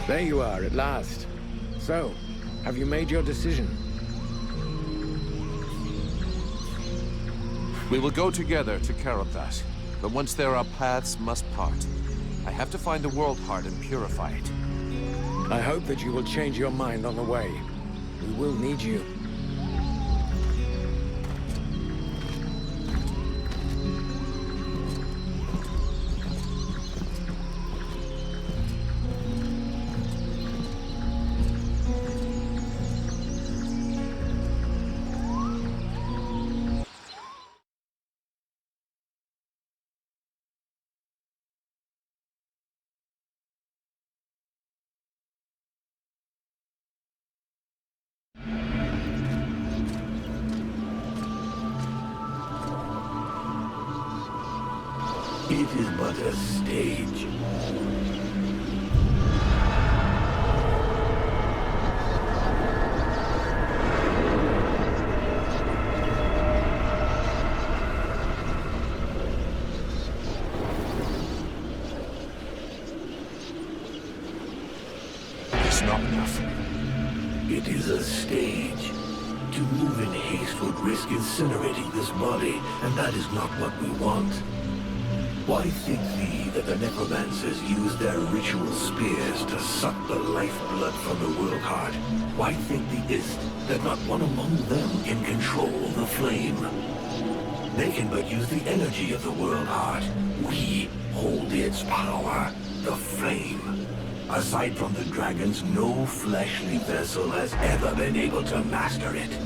There you are, at last. So, have you made your decision? We will go together to Caradhras, but once there our paths must part. I have to find the World Heart and purify it. I hope that you will change your mind on the way. We will need you. It is but a stage. It's not enough. It is a stage. To move in haste would risk incinerating this body, and that is not what we want. Why think thee that the necromancers use their ritual spears to suck the lifeblood from the World Heart? Why think theeist that not one among them can control the flame? They can but use the energy of the World Heart. We hold its power, the flame. Aside from the dragons, no fleshly vessel has ever been able to master it.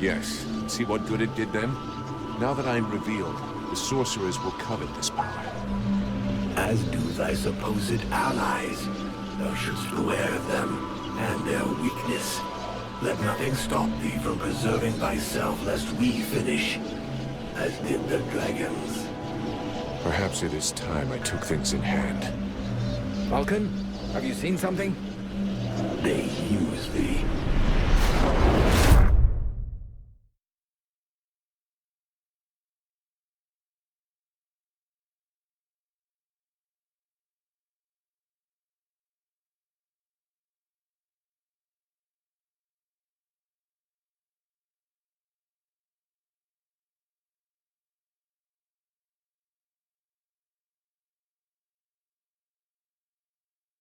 Yes. See what good it did them? Now that I am revealed, the sorcerers will covet this power. As do thy supposed allies. Thou shouldst beware of them, and their weakness. Let nothing stop thee from preserving thyself, lest we finish, as did the dragons. Perhaps it is time I took things in hand. Vulcan, have you seen something? They use thee.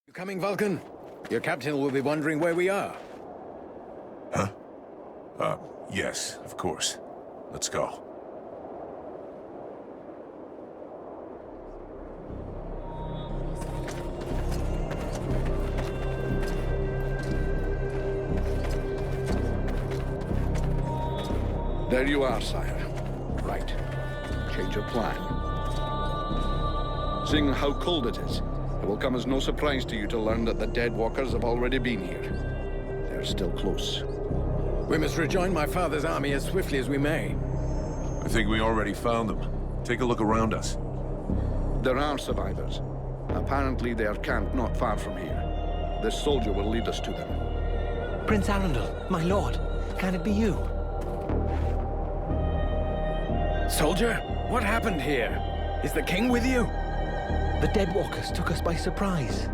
You coming, Vulcan? Your captain will be wondering where we are. Huh? Yes, of course. Let's go. There you are, sire. Right. Change of plan. Seeing how cold it is, it will come as no surprise to you to learn that the Dead Walkers have already been here. They're still close. We must rejoin my father's army as swiftly as we may. I think we already found them. Take a look around us. There are survivors. Apparently they are camped not far from here. This soldier will lead us to them. Prince Arundel, my lord, can it be you? Soldier, what happened here? Is the king with you? The Dead Walkers took us by surprise.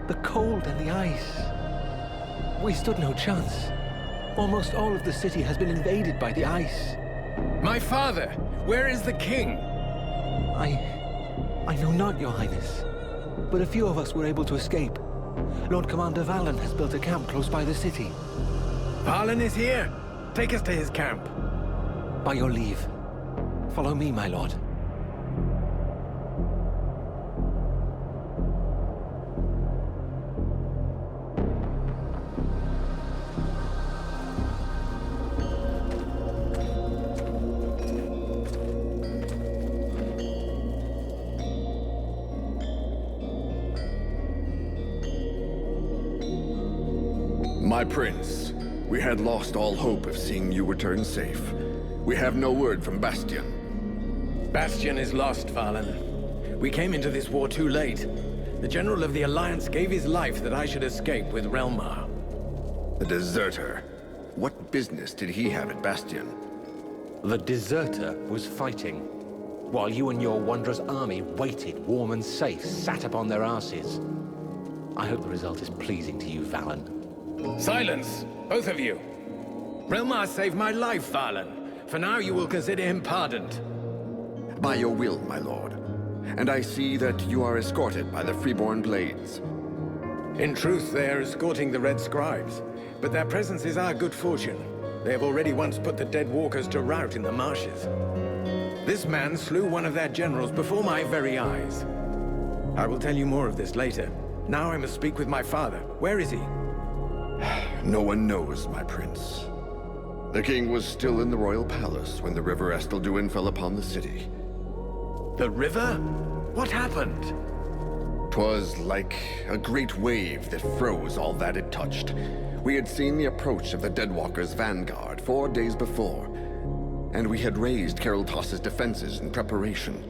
The cold and the ice. We stood no chance. Almost all of the city has been invaded by the ice. My father! Where is the king? I know not, Your Highness. But a few of us were able to escape. Lord Commander Valen has built a camp close by the city. Valen is here! Take us to his camp. By your leave. Follow me, my lord. My prince, we had lost all hope of seeing you return safe. We have no word from Bastion. Bastion is lost, Valen. We came into this war too late. The General of the Alliance gave his life that I should escape with Relmar. The deserter. What business did he have at Bastion? The deserter was fighting, while you and your wondrous army waited warm and safe, sat upon their asses. I hope the result is pleasing to you, Valen. Silence, both of you. Relmar saved my life, Valen. For now, you will consider him pardoned. By your will, my lord. And I see that you are escorted by the Freeborn Blades. In truth, they are escorting the Red Scribes, but their presence is our good fortune. They have already once put the Dead Walkers to rout in the marshes. This man slew one of their generals before my very eyes. I will tell you more of this later. Now I must speak with my father. Where is he? No one knows, my prince. The king was still in the royal palace when the river Estelduin fell upon the city. The river? What happened? 'Twas like a great wave that froze all that it touched. We had seen the approach of the Deadwalkers' vanguard 4 days before, and we had raised Kariltas' defenses in preparation.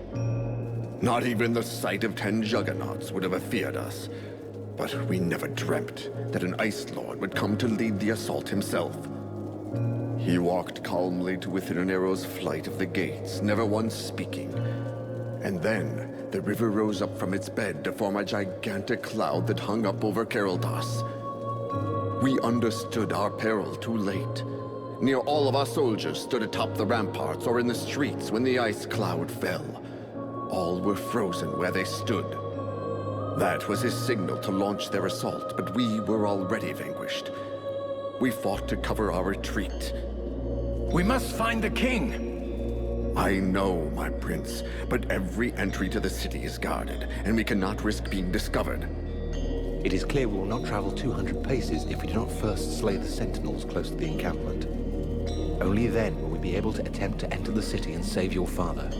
Not even the sight of 10 juggernauts would have feared us. But we never dreamt that an Ice Lord would come to lead the assault himself. He walked calmly to within an arrow's flight of the gates, never once speaking. And then, the river rose up from its bed to form a gigantic cloud that hung up over Kariltas. We understood our peril too late. Near all of our soldiers stood atop the ramparts or in the streets when the ice cloud fell. All were frozen where they stood. That was his signal to launch their assault, but we were already vanquished. We fought to cover our retreat. We must find the king! I know, my prince, but every entry to the city is guarded, and we cannot risk being discovered. It is clear we will not travel 200 paces if we do not first slay the sentinels close to the encampment. Only then will we be able to attempt to enter the city and save your father.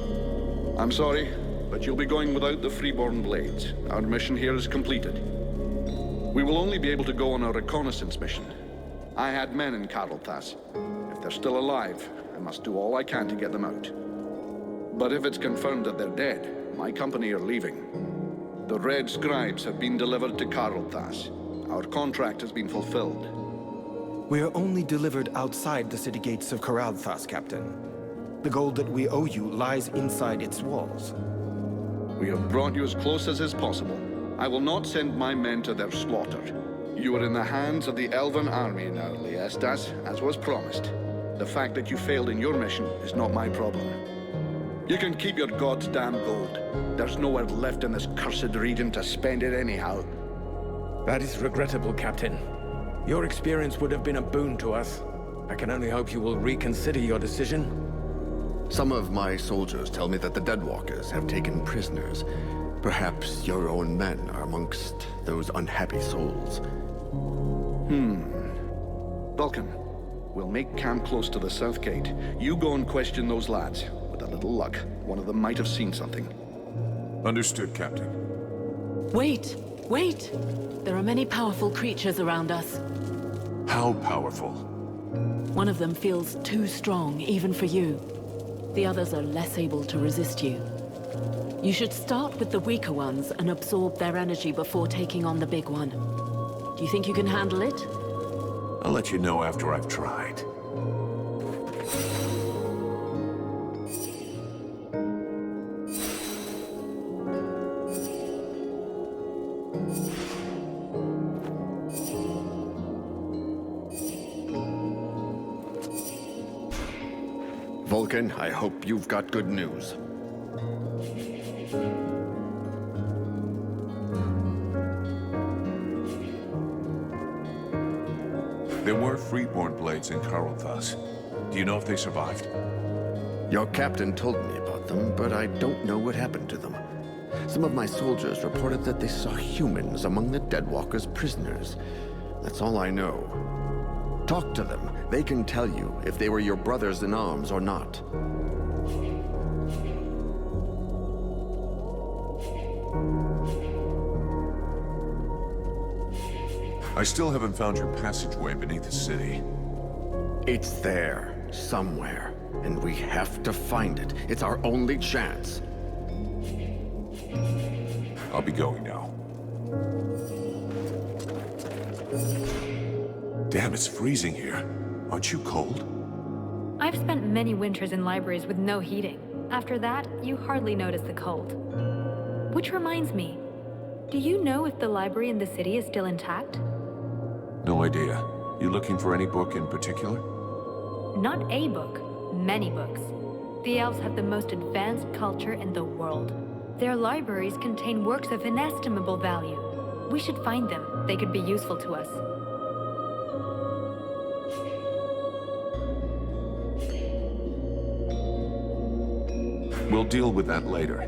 I'm sorry, but you'll be going without the Freeborn Blades. Our mission here is completed. We will only be able to go on a reconnaissance mission. I had men in Kariltas. If they're still alive, I must do all I can to get them out. But if it's confirmed that they're dead, my company are leaving. The Red Scribes have been delivered to Kariltas. Our contract has been fulfilled. We are only delivered outside the city gates of Kariltas, Captain. The gold that we owe you lies inside its walls. We have brought you as close as is possible. I will not send my men to their slaughter. You are in the hands of the Elven army now, Liestas, as was promised. The fact that you failed in your mission is not my problem. You can keep your goddamn gold. There's nowhere left in this cursed region to spend it anyhow. That is regrettable, Captain. Your experience would have been a boon to us. I can only hope you will reconsider your decision. Some of my soldiers tell me that the Deadwalkers have taken prisoners. Perhaps your own men are amongst those unhappy souls. Vulcan, we'll make camp close to the south gate. You go and question those lads. With a little luck, one of them might have seen something. Understood, Captain. Wait! Wait! There are many powerful creatures around us. How powerful? One of them feels too strong, even for you. The others are less able to resist you. You should start with the weaker ones and absorb their energy before taking on the big one. Do you think you can handle it? I'll let you know after I've tried. Vulcan, I hope you've got good news. There were Freeborn Blades in Kariltas. Do you know if they survived? Your captain told me about them, but I don't know what happened to them. Some of my soldiers reported that they saw humans among the Deadwalkers' prisoners. That's all I know. Talk to them. They can tell you if they were your brothers in arms or not. I still haven't found your passageway beneath the city. It's there, somewhere, and we have to find it. It's our only chance. I'll be going now. Damn, it's freezing here. Aren't you cold? I've spent many winters in libraries with no heating. After that, you hardly notice the cold. Which reminds me, Do you know if the library in the city is still intact? No idea. You looking for any book in particular? Not a book, many books. The elves have the most advanced culture in the world. Their libraries contain works of inestimable value. We should find them. They could be useful to us. We'll deal with that later.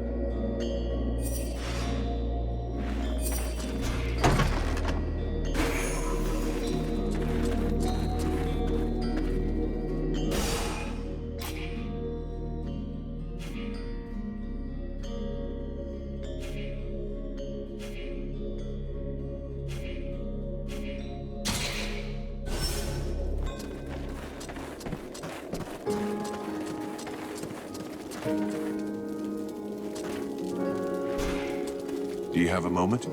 Do you have a moment?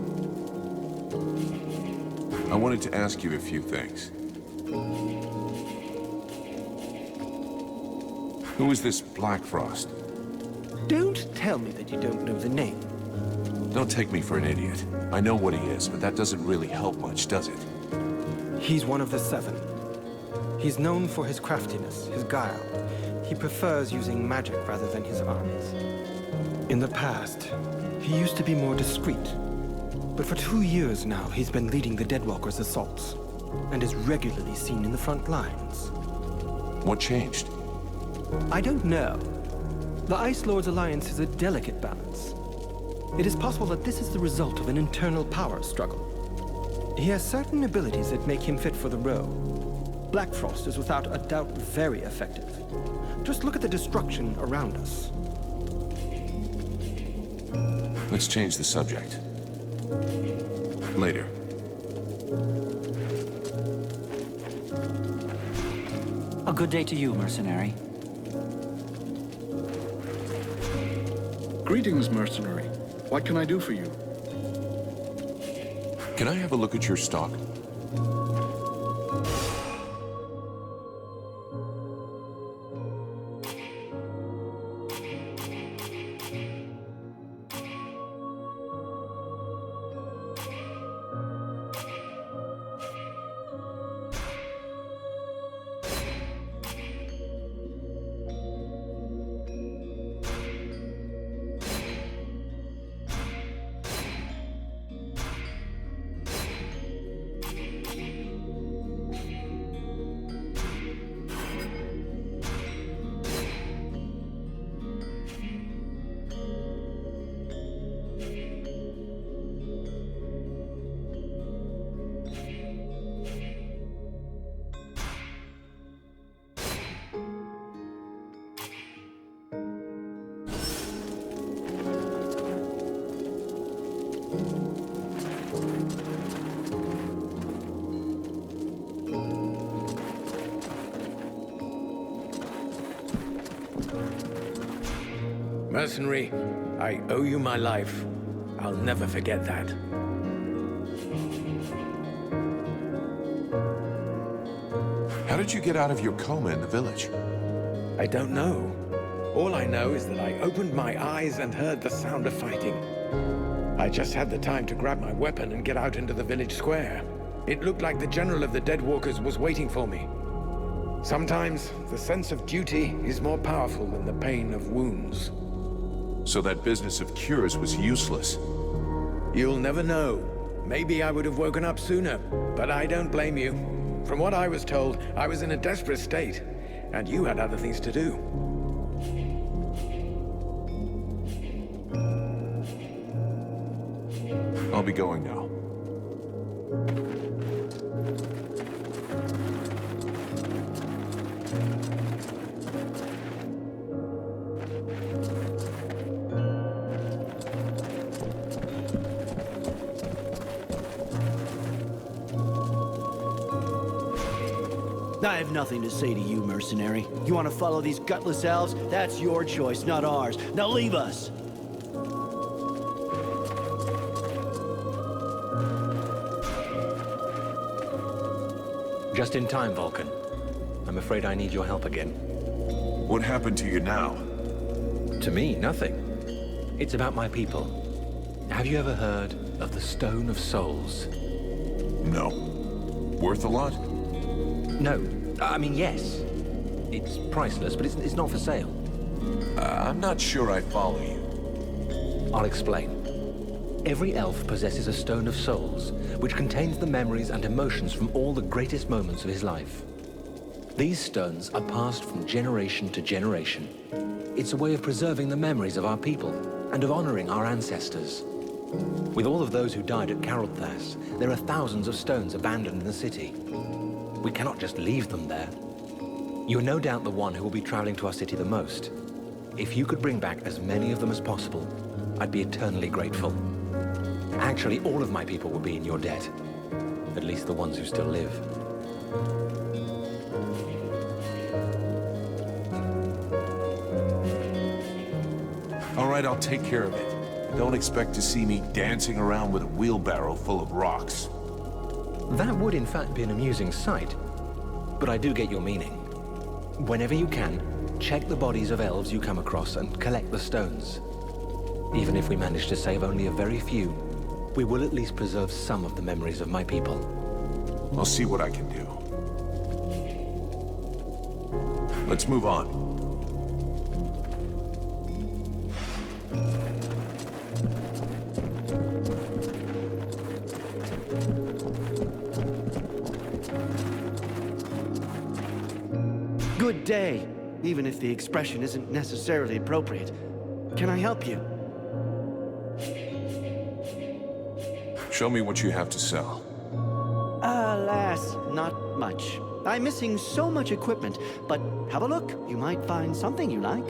I wanted to ask you a few things. Who is this Black Frost? Don't tell me that you don't know the name. Don't take me for an idiot. I know what he is, but that doesn't really help much, does it? He's one of the Seven. He's known for his craftiness, his guile. He prefers using magic rather than his armies. In the past, he used to be more discreet. But for 2 years now, he's been leading the Deadwalkers' assaults, and is regularly seen in the front lines. What changed? I don't know. The Ice Lords Alliance is a delicate balance. It is possible that this is the result of an internal power struggle. He has certain abilities that make him fit for the role. Black Frost is without a doubt very effective. Just look at the destruction around us. Let's change the subject. Later. A good day to you, mercenary. Greetings, mercenary. What can I do for you? Can I have a look at your stock? Mercenary, I owe you my life. I'll never forget that. How did you get out of your coma in the village? I don't know. All I know is that I opened my eyes and heard the sound of fighting. I just had the time to grab my weapon and get out into the village square. It looked like the general of the Deadwalkers was waiting for me. Sometimes, the sense of duty is more powerful than the pain of wounds. So that business of cures was useless. You'll never know. Maybe I would have woken up sooner, but I don't blame you. From what I was told, I was in a desperate state, and you had other things to do. I'll be going now. I have nothing to say to you, mercenary. You want to follow these gutless elves? That's your choice, not ours. Now leave us! Just in time, Vulcan. I'm afraid I need your help again. What happened to you now? To me, nothing. It's about my people. Have you ever heard of the Stone of Souls? No. Worth a lot? No. I mean, yes. It's priceless, but it's not for sale. I'm not sure I follow you. I'll explain. Every elf possesses a Stone of Souls, which contains the memories and emotions from all the greatest moments of his life. These stones are passed from generation to generation. It's a way of preserving the memories of our people and of honoring our ancestors. With all of those who died at Carolthas, there are thousands of stones abandoned in the city. We cannot just leave them there. You're no doubt the one who will be traveling to our city the most. If you could bring back as many of them as possible, I'd be eternally grateful. Actually, all of my people will be in your debt. At least the ones who still live. All right, I'll take care of it. Don't expect to see me dancing around with a wheelbarrow full of rocks. That would in fact be an amusing sight, but I do get your meaning. Whenever you can, check the bodies of elves you come across and collect the stones. Even if we manage to save only a very few, we will at least preserve some of the memories of my people. I'll see what I can do. Let's move on. Good day, even if the expression isn't necessarily appropriate. Can I help you? Show me what you have to sell. Alas, not much. I'm missing so much equipment, but have a look. You might find something you like.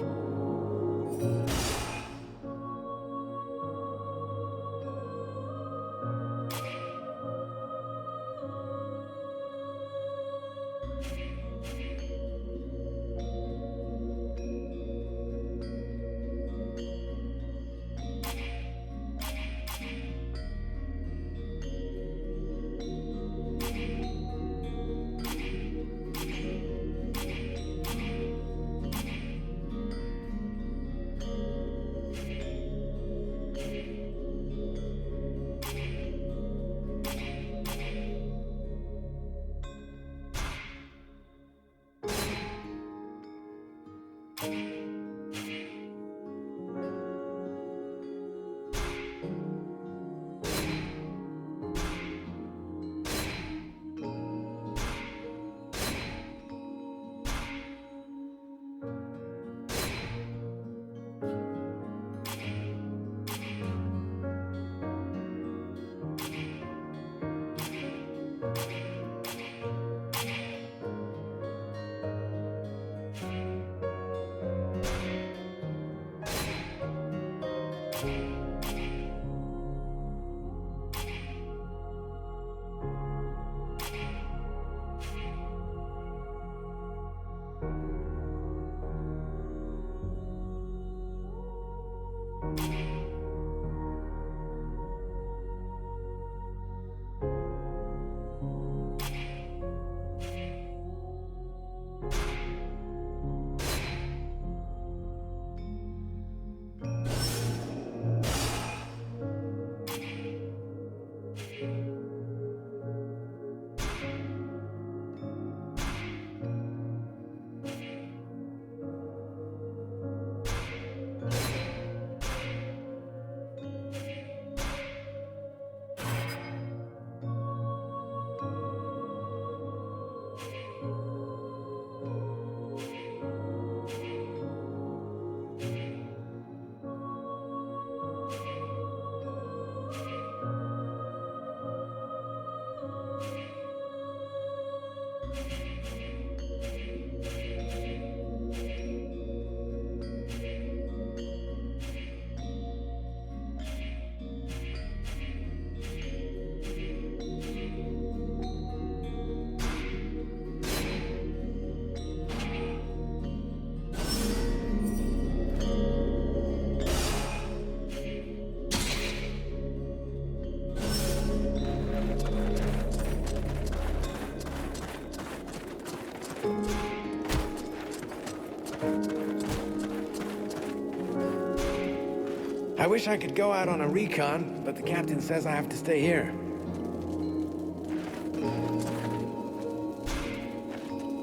wish I could go out on a recon, but the captain says I have to stay here.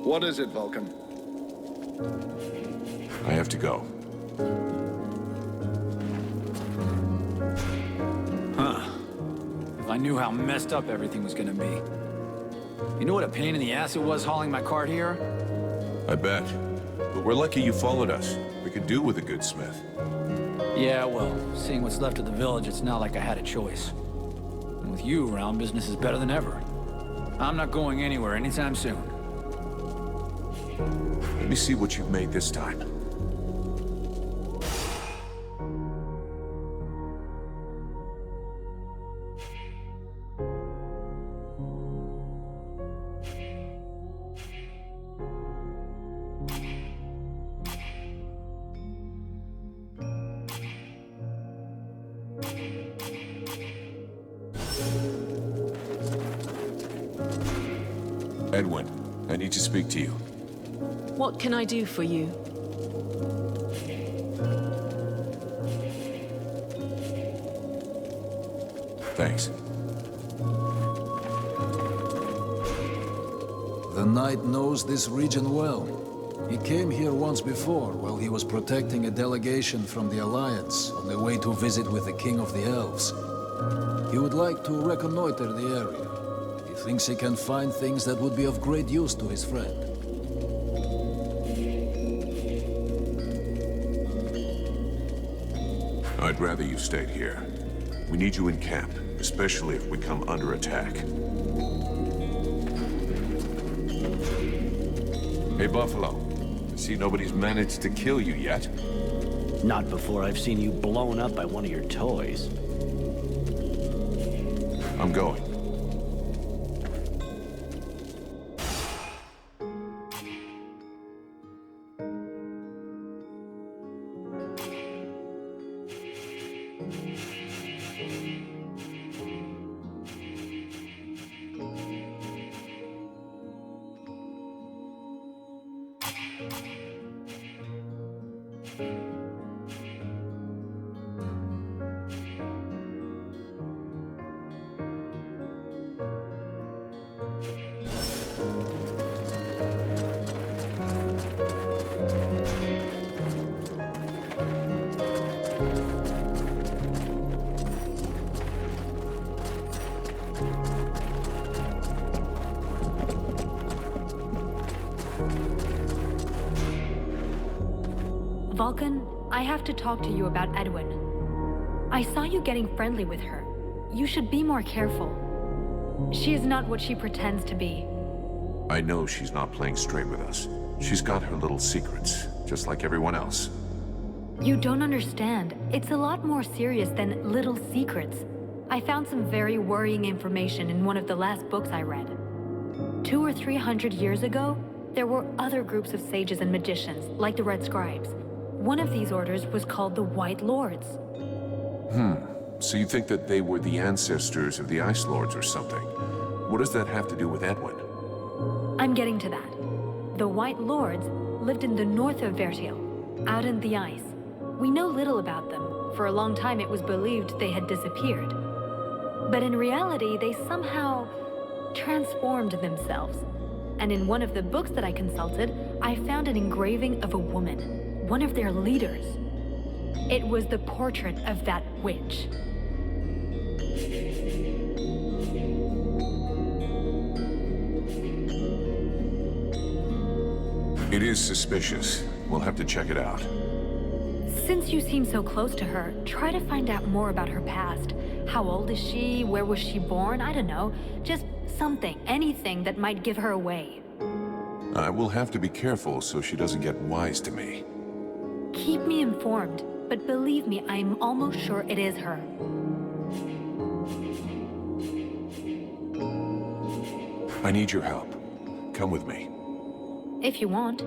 What is it, Vulcan? I have to go. Huh. If I knew how messed up everything was gonna be. You know what a pain in the ass it was hauling my cart here? I bet. But we're lucky you followed us. We could do with a good smith. Yeah, well, seeing what's left of the village, it's not like I had a choice. And with you around, business is better than ever. I'm not going anywhere anytime soon. Let me see what you've made this time. Edwin, I need to speak to you. What can I do for you? Thanks. The Knight knows this region well. He came here once before while he was protecting a delegation from the Alliance on their way to visit with the King of the Elves. He would like to reconnoiter the area. He thinks he can find things that would be of great use to his friend. I'd rather you stayed here. We need you in camp, especially if we come under attack. Hey, Buffalo. I see nobody's managed to kill you yet. Not before I've seen you blown up by one of your toys. I'm going. Vulcan, I have to talk to you about Edwin. I saw you getting friendly with her. You should be more careful. She is not what she pretends to be. I know she's not playing straight with us. She's got her little secrets, just like everyone else. You don't understand. It's a lot more serious than little secrets. I found some very worrying information in one of the last books I read. 200 or 300 years ago, there were other groups of sages and magicians, like the Red Scribes. One of these orders was called the White Lords. So you think that they were the ancestors of the Ice Lords or something? What does that have to do with Edwin? I'm getting to that. The White Lords lived in the north of Vertil, out in the ice. We know little about them. For a long time it was believed they had disappeared. But in reality, they somehow transformed themselves. And in one of the books that I consulted, I found an engraving of a woman. One of their leaders. It was the portrait of that witch. It is suspicious. We'll have to check it out. Since you seem so close to her, try to find out more about her past. How old is she? Where was she born? I don't know. Just something, anything that might give her away. I will have to be careful so she doesn't get wise to me. Keep me informed, but believe me, I'm almost sure it is her. I need your help. Come with me. If you want.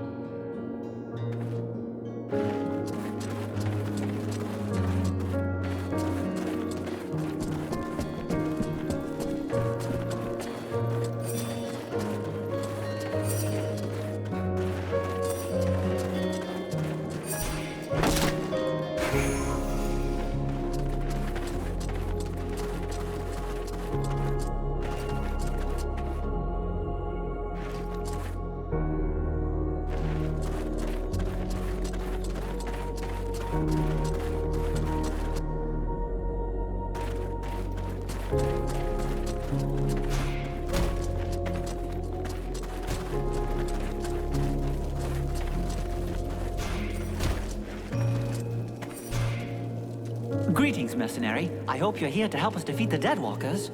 Greetings, mercenary. I hope you're here to help us defeat the Deadwalkers.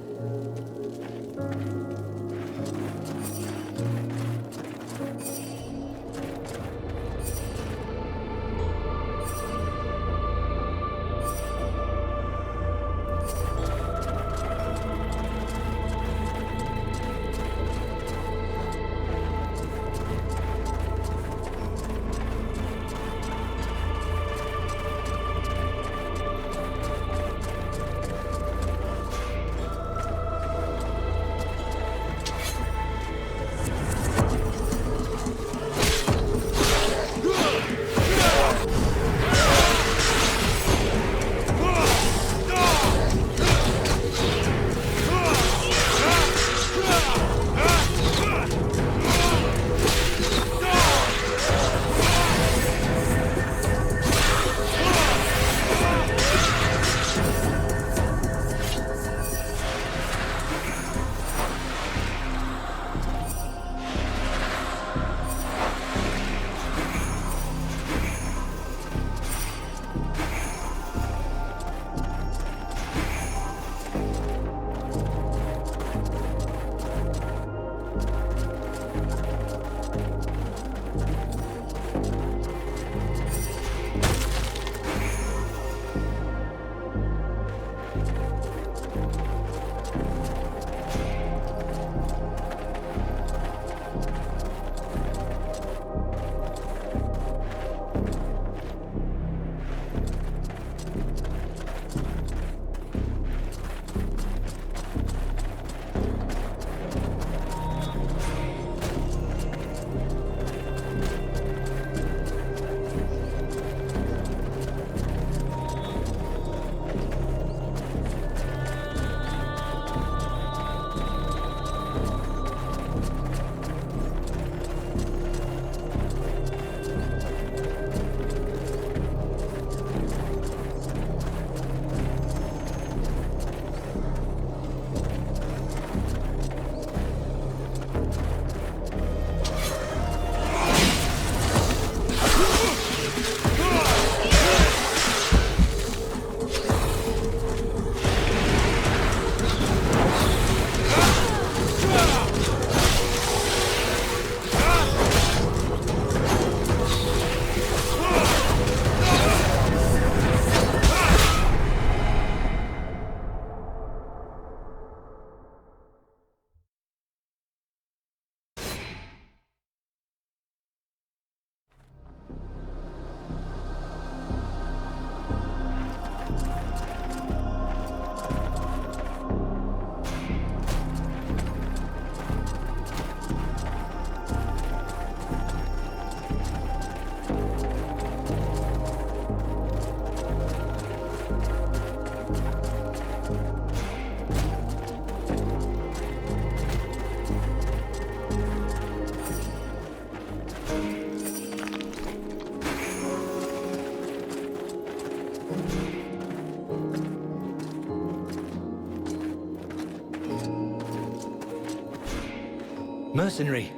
Mercenary.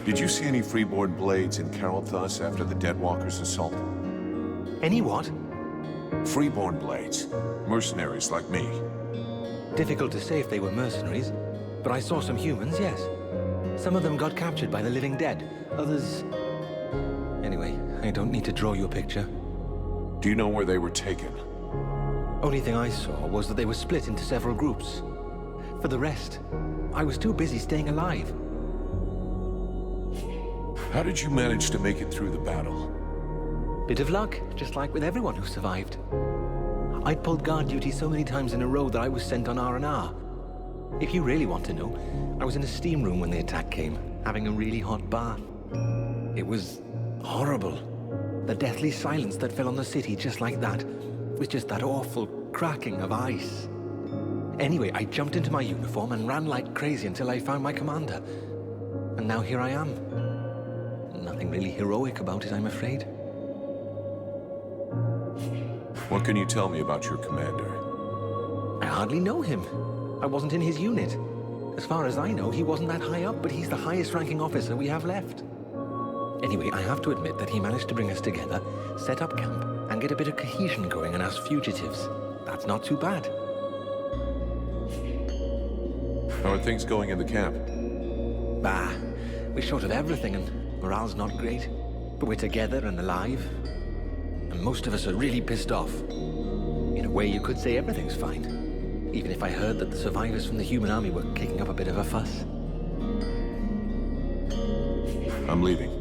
Did you see any freeborn blades in Carolthus after the Deadwalkers' assault? Any what? Freeborn blades. Mercenaries like me. Difficult to say if they were mercenaries, but I saw some humans, yes. Some of them got captured by the living dead. Others... Anyway, I don't need to draw you a picture. Do you know where they were taken? Only thing I saw was that they were split into several groups. For the rest, I was too busy staying alive. How did you manage to make it through the battle? Bit of luck, just like with everyone who survived. I'd pulled guard duty so many times in a row that I was sent on R&R. If you really want to know, I was in a steam room when the attack came, having a really hot bath. It was horrible. The deathly silence that fell on the city just like that, with just that awful cracking of ice. Anyway, I jumped into my uniform and ran like crazy until I found my commander. And now here I am. Nothing really heroic about it, I'm afraid. What can you tell me about your commander? I hardly know him. I wasn't in his unit. As far as I know, he wasn't that high up, but he's the highest-ranking officer we have left. Anyway, I have to admit that he managed to bring us together, set up camp, and get a bit of cohesion going in us fugitives. That's not too bad. How are things going in the camp? Bah, we're short of everything, and morale's not great. But we're together and alive. And most of us are really pissed off. In a way, you could say everything's fine. Even if I heard that the survivors from the human army were kicking up a bit of a fuss. I'm leaving.